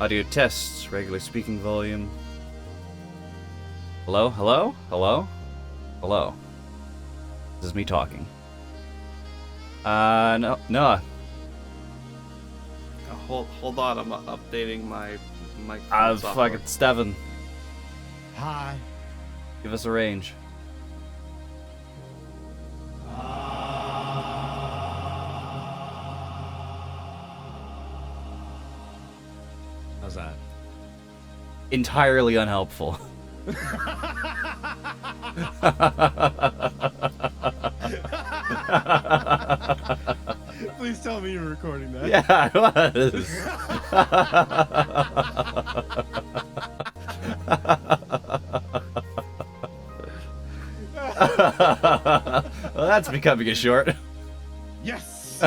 Audio tests, regular speaking volume. Hello, hello, hello, hello. This is me talking. No, no. Hold on, I'm updating my microphone software. Fucking Steven. Hi. Give us a range. How's that? Entirely unhelpful. Please tell me you're recording that. Yeah, I was. Well, that's becoming a short. Yes.